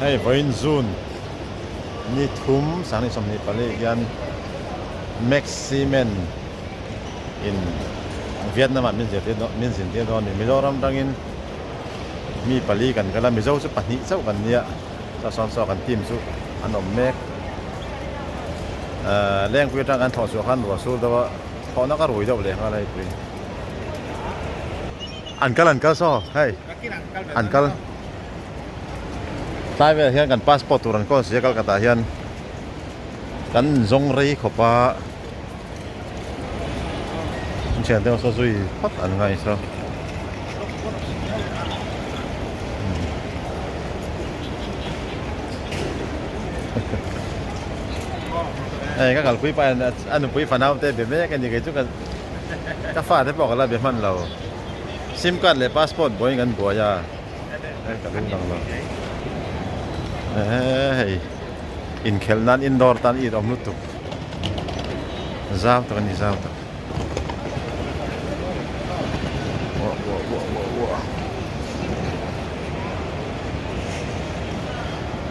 ให้ไว้ซูนนี่ทุ่มสารนิสมนิปลีกันแม็กซิเมนอินเวียดนามมินเสียที่ตอนนี้มิโซรัมดังอินมีปลีกันก็แล้วมิโซสุปันนิเจ้ากันเนี่ยจะสอนสอนกันทีมสุอันนแม็กเลี้ยงคุยทางการถอดสุขันหัวสู้แต่ว่าพอนักก็รวยเจ้าเลยอะไรไปอันกัลซ้อให้อันกัลใต้เวลาเฮียนกันพาสปอร์ตตัวนั้นก็เสียกัลกตาเฮียนกันจงรีขบว่าเช่นเดียวกับสุยพัดอันไงซะไอ้ก็กัลคุยไปอันนู้นคุยฝันเอาแต่แบบนี้กันยังไงทุกกันก็ฟาดให้บอกกันแล้วแบบมันเราซิมการ์ดเลยพาสปอร์ตบ่อยกันบัวยาไอ้กับเรื่องดังเราอินเคลนันอินดอร์ตันอีดอมนุตุซาวต์กันนี่ซาวต์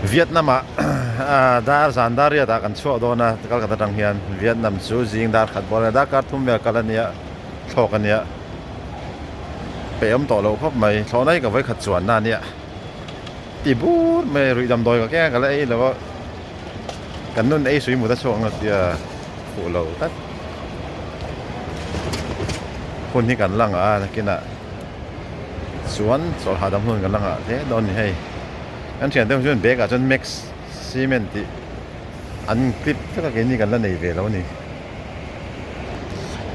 เวียดนามดาร์ซันดารียดากันชัวโดนะกัลกัตตังเฮียนเวียดนามซูจิงดาร์ขัดบอลดาการทุ่มเวลกันเนี่ยโชกันเนี่ยไปอมต่อเราพบไหมโชนั้นกับไว้ขัดสวนนั่นเนี่ยตีบูดไม่รุยดำดอยก็แก้กันแล้วไอ้แล้วก็กันนู่นไอ้สุยมุดช่วงเดียผู้เราตัดคนที่กันลังกินสวนสวนหาดำนุ่นกันลังเท่โดนนี่ให้อันเช่นเดิมจนเบรกจนแม็กซ์ซีเมนต์อันคลิปถ้าเกิดนี่กันแล้วในเวลาวันนี้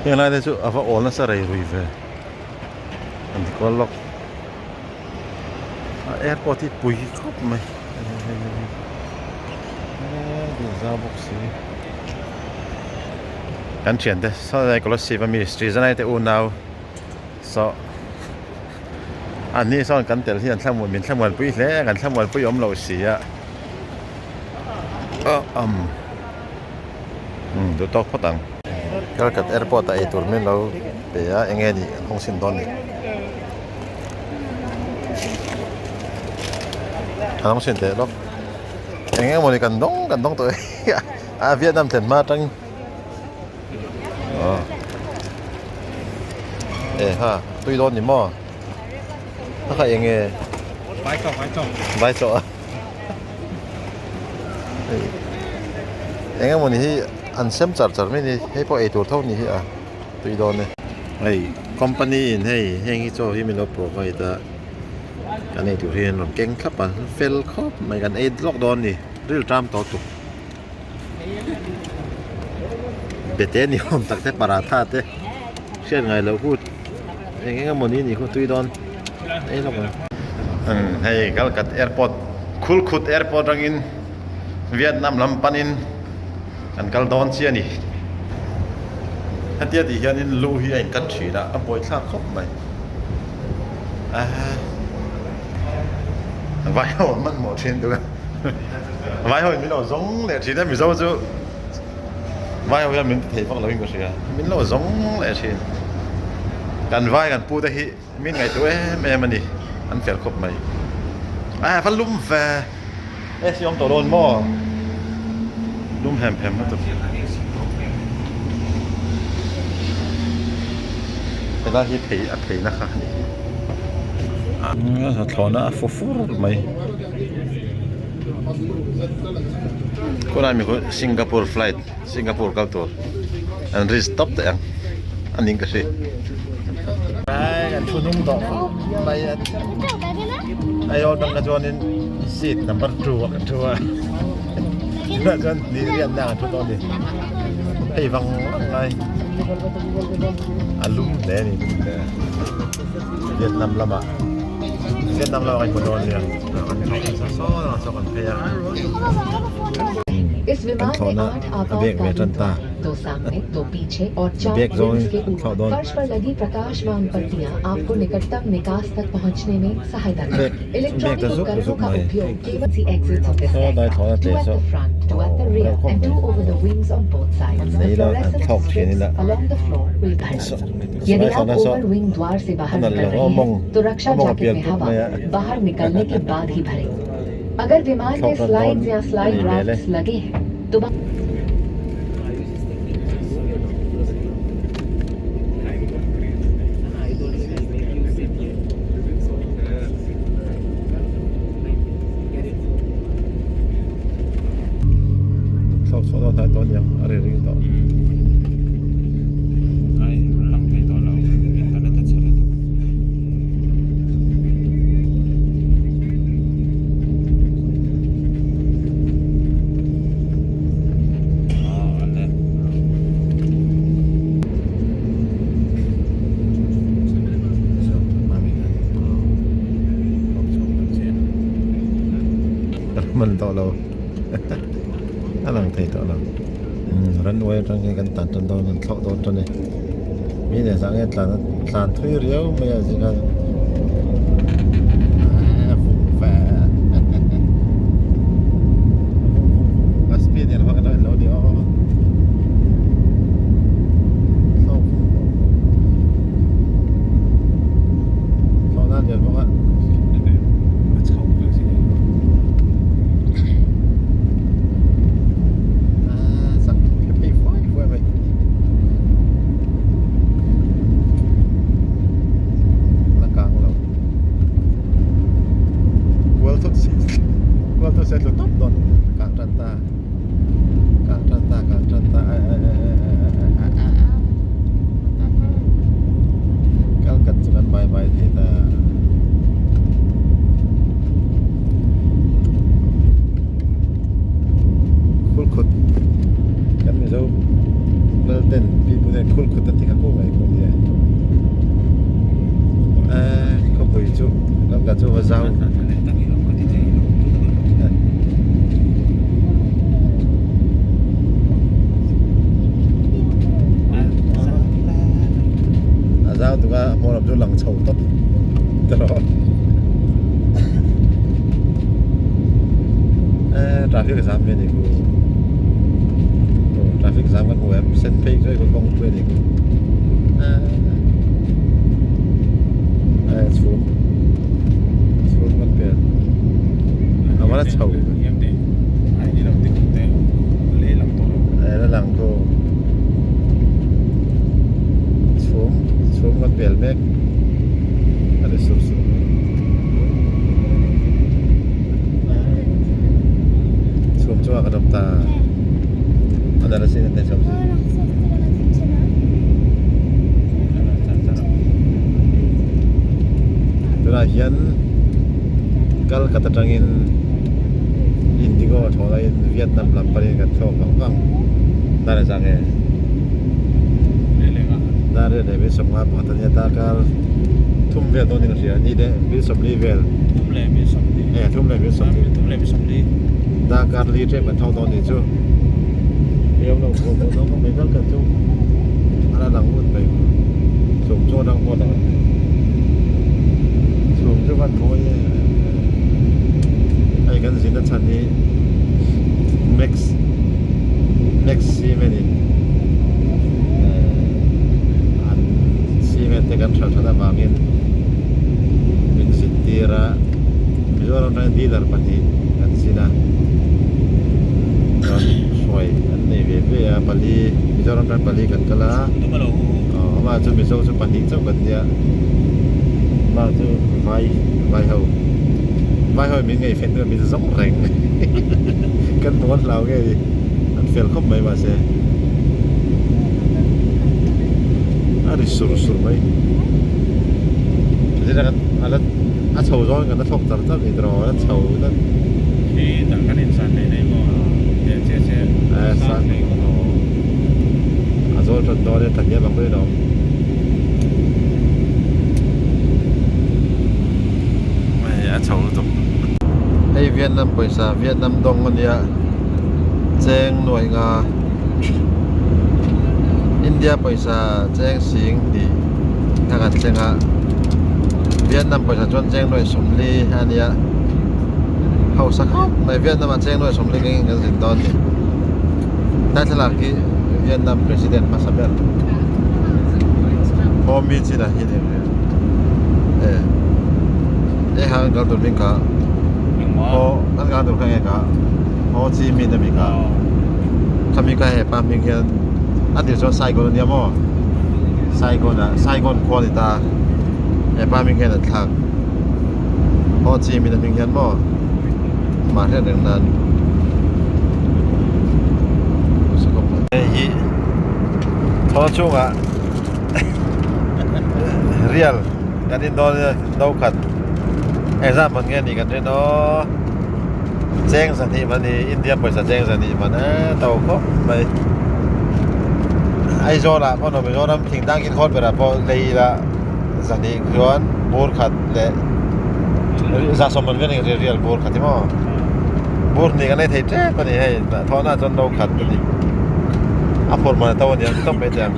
ยังไงได้จู่อาฟ้าโอนแล้วสลายรุยเวอันที่ก็ล็อกแอร์พอร์ตที่ปุยครบไหมดูซาบุกซีอันเช่นเดิมถ้าได้ก็รถสีมีสตรีทไหนแต่อูน่าสอันนี้ซ่อนกันแต่ที่อันทั้งหมดมีทั้งหมดปุยแล้วกันทั้งหมดปุยอมเราเสียดูตอกพอตังก็กับแอร์พอร์ตไอตัวนี้เราเปียเองไงดีห้องสินตอนนี้ห้องสินเตะล็อกเองไงมันกันดงตัวเวียดนามเถินมาตั้งฮะตุยโดนนี่มั่วถ้าใครเองไงไว้จ่อเองก็มันนี่อันเชื่อมจัดไม่ดีให้พอไอตัวเท่านี้ตุยโดนเนี่ยไอ้คอมพานีให้ที่โจที่มีรถโปรไฟต์กันไอ้ตัวเรียนหล่นเก่งครับเฟลครบไม่กันไอ้ล็อกดอนนี่เรื่องตามต่อตุกเบเต้นี่ผมตักแต่ปาราธาเต้เชื่อไงเราพูดเองก็มันนี่เขาตุยโดนไอ้ล็อกให้กัลกัตแอร์พอร์ตคุลคุดแอร์พอร์ตรังอินเวียดนามลำปันอินอันกัลดอนเชียนี่ฮัตเตียที่เฮียนินลูฮีไอ้กันฉีดอ่ะป่วยข้าครบไหมไว้เอามันหมดเช่นตัวไว้เอาไม่เราส่งเลยทีนั้นไม่ส่งจู่ไว้เอาเราไม่ถือฟังเราไม่ก็เสียไม่เราส่งเลยทีกันไว้กันพูดแต่ฮีไม่ไงตัวแม่มันนี่อันเฟลครบไหมฟันลุ่มแฟสิยอมตัวโดนหม้อลุ่มแฮมมาตัวเป็นอะไรที่ผีอัดผีนะคะสะท้อนฟูไหมคนนั้นมีคนสิงคโปร์ไฟล์สิงคโปร์เข้าตัวอันรีสต็อปแต่ยังอันนี้ก็ใช่ไปกันชุนุ่งดอกไปไอ้เอาดังกระจวนินซีดนัมเบอร์2กันชัวแล้วจนนี่เรียนได้ทุกตอนนี้ไอ้ฟังไงอารมณ์แน่นี่เวียดนามละมาเวียดนามเราไอ้คนโดนเนี่ยซ้อนเพียइस विमान में 8 आपातकालीन द्वार 2 सामने 2 पीछे और 4 के ऊपर फर्श पर लगी प्रकाशमान पट्टियां आपको निकटतम निकास तक पहुंचने में सहायता करेंगी। इलेक्ट्रॉनिक उपकरणों का उपयोग केवल सी exits of this two at the front, two at the rear, and two over the wings on both sides. The fluorescent strips along the floor will burn. यदि आप ओवर विंग द्वार से बाहर निकल रहे हैं तो रक्षा जैकेट में हवा बाहर निकलने के बाद ही भरें। अगर विमान में Thọc स्लाइड्स या đòn slide đi về racks đây. लगे हैं तो เขาโซนท้ายต้นยังอะไรเรื่องต่อ Ay, lang kayo to lang. Internet at sarado. Wala. mình to lâu nó là thầy to lâu rắn đuôi trong cái căn tàn trong đó mình thọ to trong này mi để sáng cái tàn thui riếu bây giờ gì cả phụng phè cái speed này nó cái đó lâu đi ó sau đó giờ các bạn sẽ được tốt đòn càng trần ta các cần cho anh bài bài thì là khul khut kan mi zo lel ten pi bu den khul khut tan ti ka ko ngai ko ni ko bui chu ka chu wa zau giao tụi ta mua làm cho lần sầu tốt cho đó traffic giảm về thì traffic giảm các em send page rồi có công về thì xuống con biển à mà nó sầu nó làm cô xuống con biển mẹ ada susu xuống cho cái đập ta ada nasi nanti sabzi terakhir kalau kata trangin Indigo atau lain Vietnam lamparin kat Hong Kong dari sana dari dari semua patahnya takar thum vel tu ni nasiya ni deh bil sabli vel thum le bil sabli takar li trip kan thau tu ni chu yêu đâu cũng nó không mấy cái cần chu ada lang utไปsum chu dang mo dang sum chu van thôi ai kan sin chan ni max si meni tekan satu bangin min sitira mizoram na dealer pati kan sina kan soy ani bebe ya pali mizoram na pali kan kala ma chu mizo chu pati chu kan dia ma chu vai hau min ngai fen mi zong reng kan mon lao ke an fel khop mai ma se ada sur mai jadi kan alat asau zon kan thok tar tar idro alat sau dan kan insan ini mo san azol tan dole tan ya bang do mai asau tu ai Vietnam paisa Vietnam dong nia cheng noi nga India paisa cheng sing di takan chenga Vietnam paisa chon cheng noi somli ania hau sakap mai Vietnam cheng noi somli ngin kan sin don ta thala ki Vietnam president masaber homi china hini hang gal tu bingka o an การตัวแข่งก็โฮจิมินห์มีก็คำมีก็ให้ปามิงเฮียนอันเดียวส่วนไซโกนเนี่ยมั้งไซโกนอะไซโกนควอลิตาให้ปามิงเฮียนทักโฮจิมินห์มิงเฮียนมั้งมาเรื่องนั้นสกปรกเฮ้ยทอชุ่งอะเรียลกันอินโดนีเซียดาวขัดไอ้ซ่ามันเงี้ยนี่กันด้วยเนาะแจ้งสันนิมันนี่อินเดียเปิดแจ้งสันนิมันเตาก็ไปไอโซละเพราะหนูไปโซน้ำทิ้งตั้งกินโคตรไปละเพราะเลยละสันนิคือว่าบูร์ขัดเลยสะสมมันเป็นเรียลบูร์ขัดที่มั้งบูร์นี่กันได้ไทยแจ๊ปนี่ให้เพราะน่าจะดาวขัดนี่อัพพอร์ตมันตัวนี้ต้องไปแจ้ง